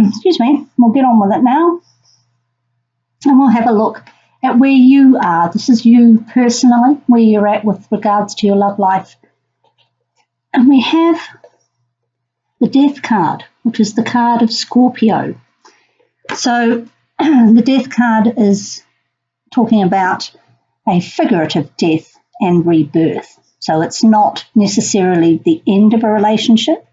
excuse me, we'll get on with it now. And we'll have a look at where you are. This is you personally, where you're at with regards to your love life. And we have the Death card, which is the card of Scorpio. So the Death card is talking about a figurative death and rebirth. So it's not necessarily the end of a relationship,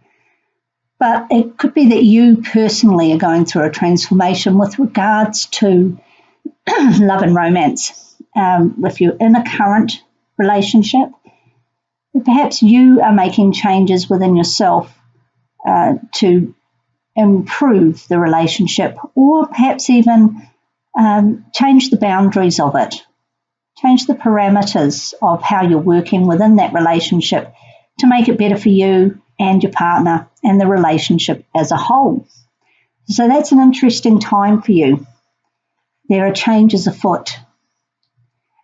but it could be that you personally are going through a transformation with regards to love and romance. If you're in a current relationship, perhaps you are making changes within yourself to improve the relationship, or perhaps even change the boundaries of it, change the parameters of how you're working within that relationship to make it better for you and your partner and the relationship as a whole. So that's an interesting time for you. There are changes afoot.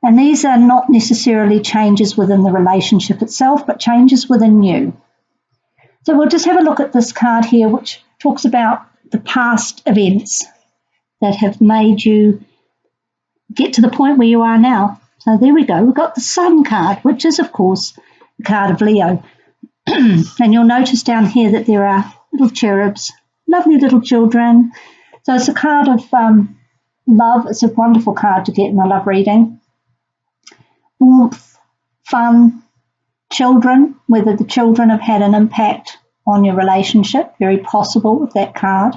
And these are not necessarily changes within the relationship itself, but changes within you. So we'll just have a look at this card here, which talks about the past events that have made you get to the point where you are now. So there we go. We've got the Sun card, which is, of course, the card of Leo. And you'll notice down here that there are little cherubs, lovely little children. So it's a card of love. It's a wonderful card to get in a love reading. Warmth, fun, children, whether the children have had an impact on your relationship, very possible with that card.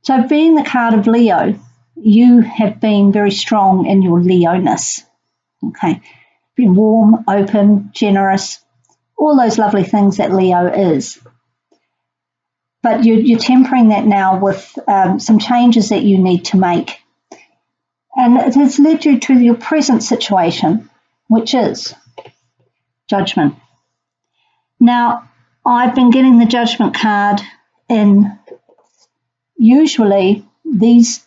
So being the card of Leo, you have been very strong in your Leo-ness. Okay, been warm, open, generous, all those lovely things that Leo is. But you're tempering that now with some changes that you need to make. And it has led you to your present situation, which is Judgment. Now, I've been getting the Judgment card in usually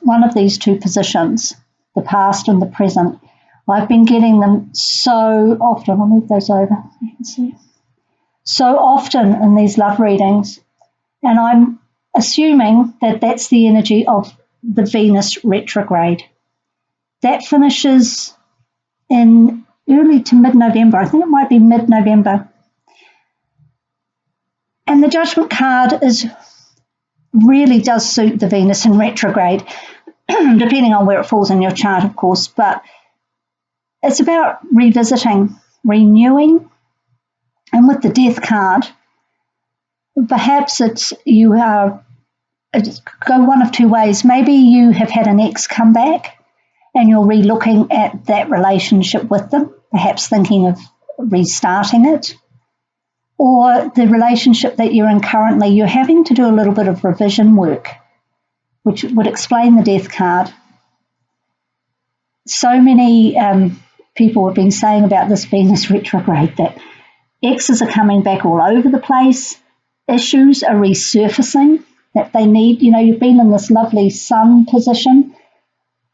one of these two positions, the past and the present. I've been getting them so often. I'll move those over so you can see. So often in these love readings, and I'm assuming that that's the energy of the Venus retrograde. That finishes in early to mid-November. I think it might be mid-November. And the Judgment card really does suit the Venus in retrograde, depending on where it falls in your chart, of course. But it's about revisiting, renewing, and with the Death card, perhaps you go one of two ways. Maybe you have had an ex come back and you're re-looking at that relationship with them, perhaps thinking of restarting it. Or the relationship that you're in currently, you're having to do a little bit of revision work, which would explain the Death card. So many people have been saying about this Venus retrograde that exes are coming back all over the place, issues are resurfacing that they need. You know, you've been in this lovely Sun position,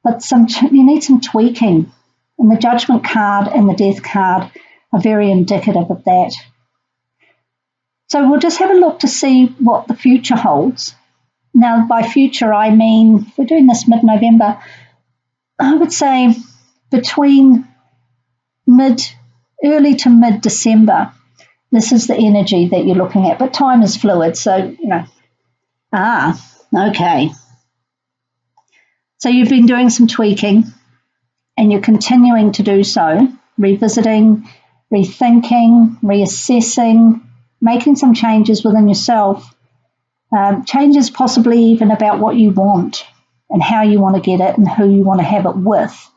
but you need some tweaking. And the Judgment card and the Death card are very indicative of that. So we'll just have a look to see what the future holds. Now, by future, I mean, if we're doing this mid-November, I would say between early to mid-December, this is the energy that you're looking at. But time is fluid, so, you know. Okay. So you've been doing some tweaking, and you're continuing to do so, revisiting, rethinking, reassessing, making some changes within yourself, changes possibly even about what you want and how you want to get it and who you want to have it with.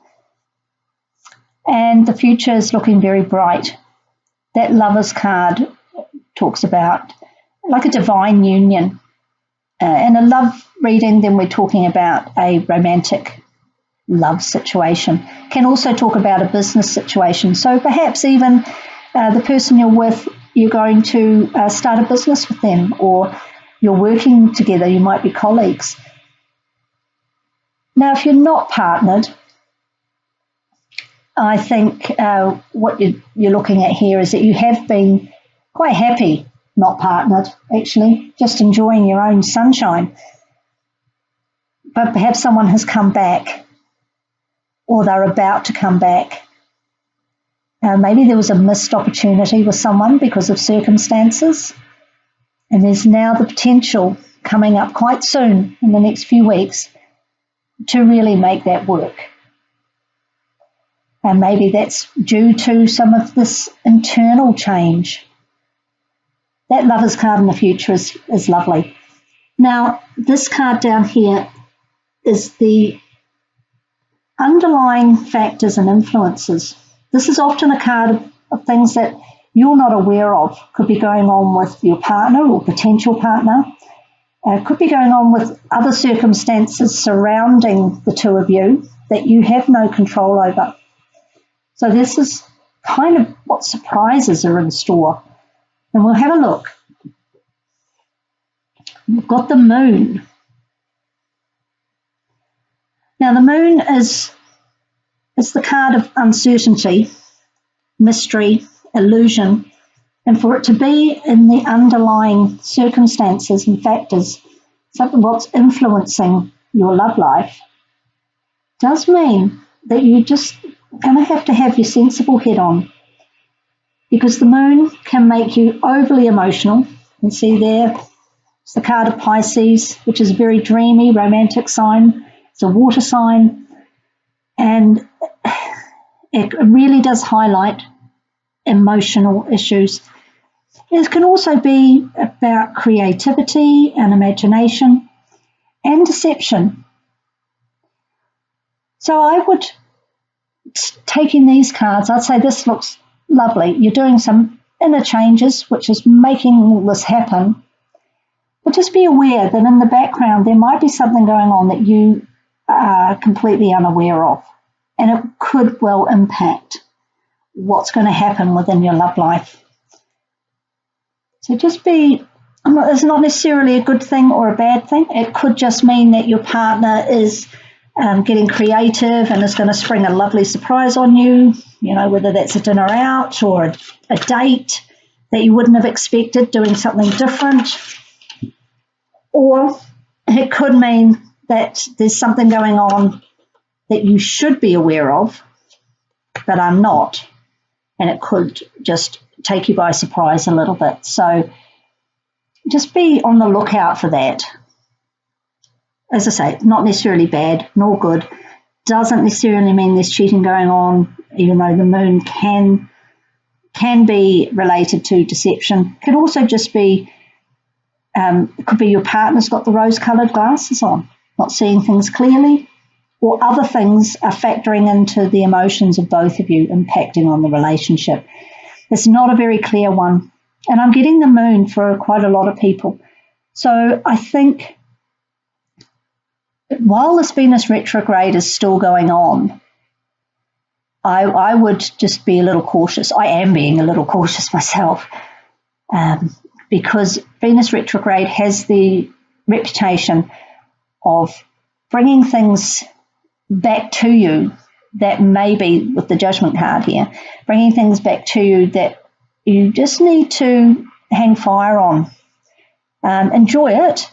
And the future is looking very bright. That Lovers card talks about like a divine union. In a love reading, then we're talking about a romantic love situation. Can also talk about a business situation. So perhaps even the person you're with, you're going to start a business with them, or you're working together, you might be colleagues. Now, if you're not partnered, I think what you're looking at here is that you have been quite happy not partnered, actually, just enjoying your own sunshine. But perhaps someone has come back, or they're about to come back. Maybe there was a missed opportunity with someone because of circumstances, and there's now the potential coming up quite soon in the next few weeks to really make that work. And maybe that's due to some of this internal change. That Lovers card in the future is lovely. Now, this card down here is the underlying factors and influences. This is often a card of things that you're not aware of. Could be going on with your partner or potential partner. Could be going on with other circumstances surrounding the two of you that you have no control over. So this is kind of what surprises are in store. And we'll have a look. We've got the moon. Now the moon is the card of uncertainty, mystery, illusion, and for it to be in the underlying circumstances and factors, something what's influencing your love life, does mean that you just going to have your sensible head on, because the moon can make you overly emotional. You can see there, it's the card of Pisces, which is a very dreamy, romantic sign. It's a water sign, and it really does highlight emotional issues. It can also be about creativity and imagination and deception. So I would, taking these cards, I'd say this looks lovely. You're doing some inner changes, which is making all this happen. But just be aware that in the background there might be something going on that you are completely unaware of, and it could well impact what's going to happen within your love life. So just be, it's not necessarily a good thing or a bad thing. It could just mean that your partner is getting creative and is going to spring a lovely surprise on you, whether that's a dinner out or a date that you wouldn't have expected, doing something different. Or it could mean that there's something going on that you should be aware of, but are not, and it could just take you by surprise a little bit. So just be on the lookout for that. As I say, not necessarily bad nor good. Doesn't necessarily mean there's cheating going on, even though the moon can be related to deception. Could also just be, it could be your partner's got the rose-coloured glasses on, not seeing things clearly, or other things are factoring into the emotions of both of you, impacting on the relationship. It's not a very clear one. And I'm getting the moon for quite a lot of people. So I think while this Venus retrograde is still going on, I would just be a little cautious. I am being a little cautious myself, because Venus retrograde has the reputation of bringing things back to you that maybe, with the Judgment card here, bringing things back to you that you just need to hang fire on. Enjoy it,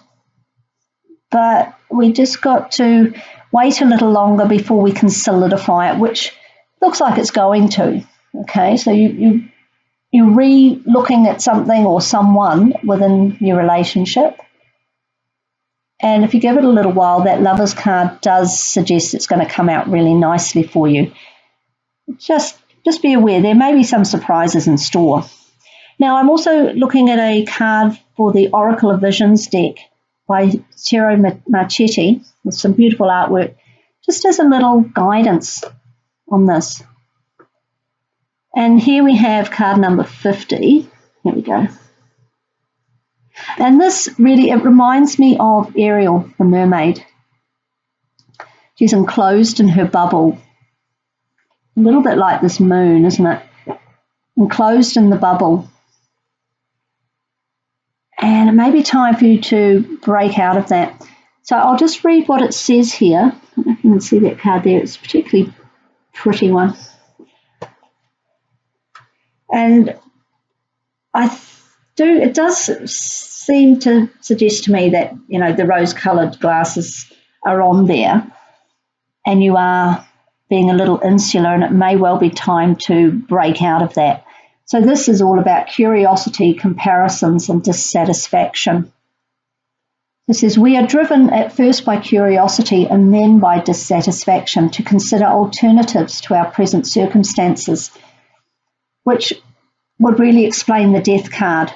but we just got to wait a little longer before we can solidify it, which looks like it's going to. Okay, so you're re-looking at something or someone within your relationship. And if you give it a little while, that Lovers card does suggest it's going to come out really nicely for you. Just be aware, there may be some surprises in store. Now, I'm also looking at a card for the Oracle of Visions deck by Ciro Marchetti with some beautiful artwork, just as a little guidance on this. And here we have card number 50. Here we go. And this really, it reminds me of Ariel, the mermaid. She's enclosed in her bubble. A little bit like this moon, isn't it? Enclosed in the bubble. And it may be time for you to break out of that. So I'll just read what it says here. I don't know if you can see that card there. It's a particularly pretty one. And it does seem to suggest to me that, you know, the rose-coloured glasses are on there and you are being a little insular, and it may well be time to break out of that. So this is all about curiosity, comparisons, and dissatisfaction. It says, we are driven at first by curiosity and then by dissatisfaction to consider alternatives to our present circumstances, which would really explain the death card.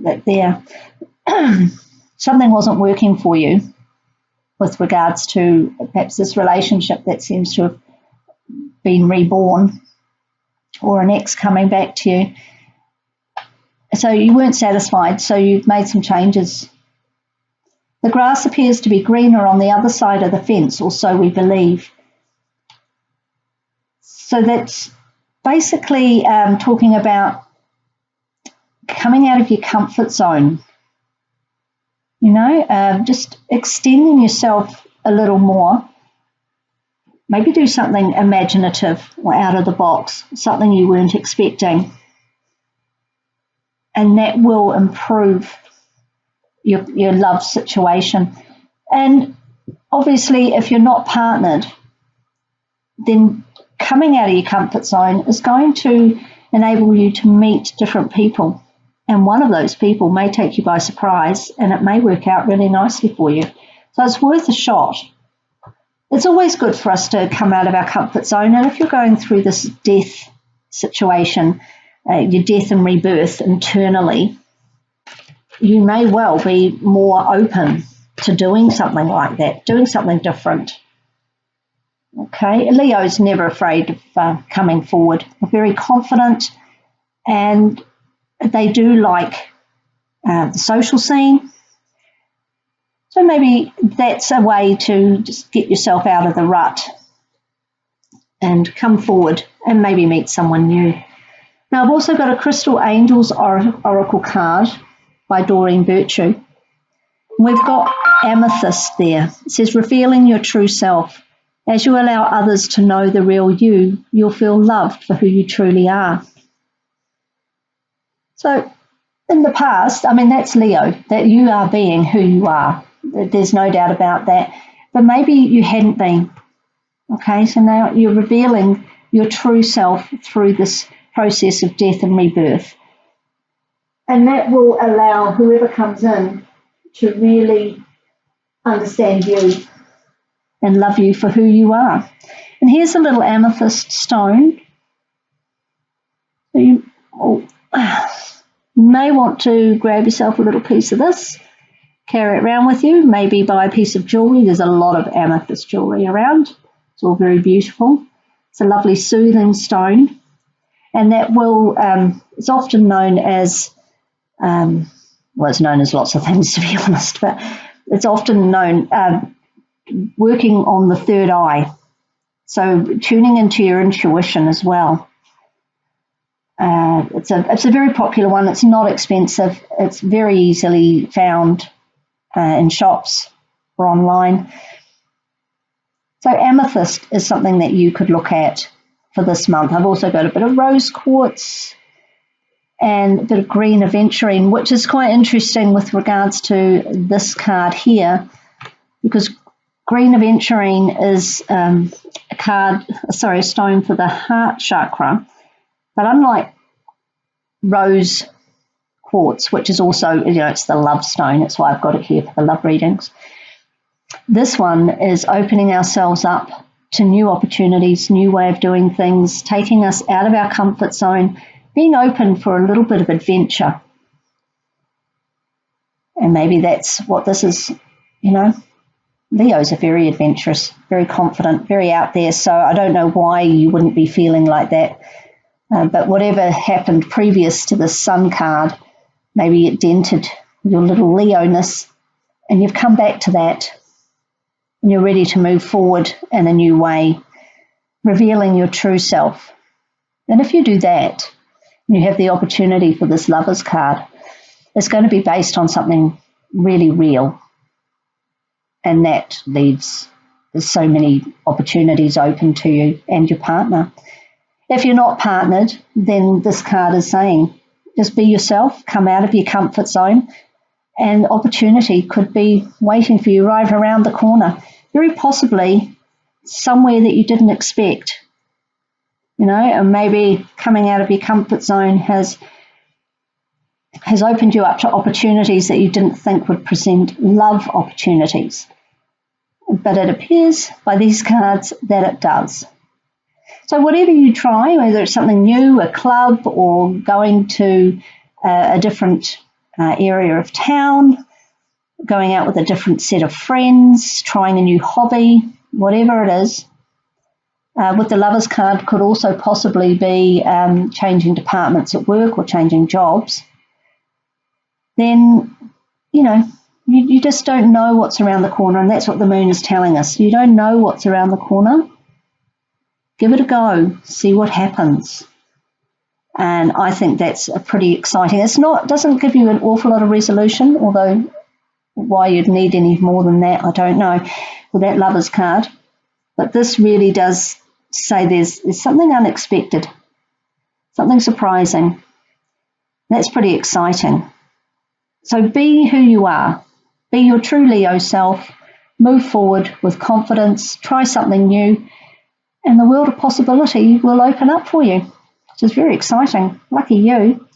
That there, something wasn't working for you with regards to perhaps this relationship that seems to have been reborn, or an ex coming back to you. So you weren't satisfied, so you've made some changes. The grass appears to be greener on the other side of the fence, or so we believe. So that's basically talking about coming out of your comfort zone, you know, just extending yourself a little more. Maybe do something imaginative or out of the box, something you weren't expecting. And that will improve your love situation. And obviously, if you're not partnered, then coming out of your comfort zone is going to enable you to meet different people. And one of those people may take you by surprise, and it may work out really nicely for you. So it's worth a shot. It's always good for us to come out of our comfort zone. And if you're going through this death situation, your death and rebirth internally, you may well be more open to doing something like that, doing something different. Okay, Leo's never afraid of coming forward. They're very confident, and they do like the social scene. So maybe that's a way to just get yourself out of the rut and come forward and maybe meet someone new. Now, I've also got a Crystal Angels Oracle card by Doreen Virtue. We've got amethyst there. It says, revealing your true self. As you allow others to know the real you, you'll feel loved for who you truly are. So in the past, I mean, that's Leo, that you are being who you are. There's no doubt about that. But maybe you hadn't been. Okay, so now you're revealing your true self through this process of death and rebirth. And that will allow whoever comes in to really understand you and love you for who you are. And here's a little amethyst stone. So you may want to grab yourself a little piece of this, carry it around with you, maybe buy a piece of jewellery. There's a lot of amethyst jewellery around. It's all very beautiful. It's a lovely soothing stone. And that will, it's often known as, well, it's known as lots of things, to be honest, but it's often known working on the third eye. So tuning into your intuition as well. It's a very popular one. It's not expensive. It's very easily found in shops or online. So amethyst is something that you could look at for this month. I've also got a bit of rose quartz and a bit of green aventurine, which is quite interesting with regards to this card here, because green aventurine is a stone for the heart chakra. But unlike rose quartz, which is also, it's the love stone, that's why I've got it here for the love readings. This one is opening ourselves up to new opportunities, new way of doing things, taking us out of our comfort zone, being open for a little bit of adventure. And maybe that's what this is, Leos are very adventurous, very confident, very out there, so I don't know why you wouldn't be feeling like that. But whatever happened previous to the Sun card, maybe it dented your little Leo-ness, and you've come back to that, and you're ready to move forward in a new way, revealing your true self. And if you do that, and you have the opportunity for this Lovers card, it's going to be based on something really real. And that leaves so many opportunities open to you and your partner. If you're not partnered, then this card is saying Just be yourself, come out of your comfort zone, and opportunity could be waiting for you right around the corner, very possibly somewhere that you didn't expect. And maybe coming out of your comfort zone has opened you up to opportunities that you didn't think would present love opportunities. But it appears by these cards that it does. So whatever you try, whether it's something new, a club, or going to a different area of town, going out with a different set of friends, trying a new hobby, whatever it is, with the Lovers card could also possibly be changing departments at work or changing jobs, then, you just don't know what's around the corner, and that's what the moon is telling us. You don't know what's around the corner. Give it a go, see what happens. And I think that's pretty exciting. Doesn't give you an awful lot of resolution, although why you'd need any more than that, I don't know, with that Lovers card. But this really does say there's something unexpected, something surprising. That's pretty exciting. So be who you are. Be your true Leo self. Move forward with confidence. Try something new. And the world of possibility will open up for you, which is very exciting. Lucky you.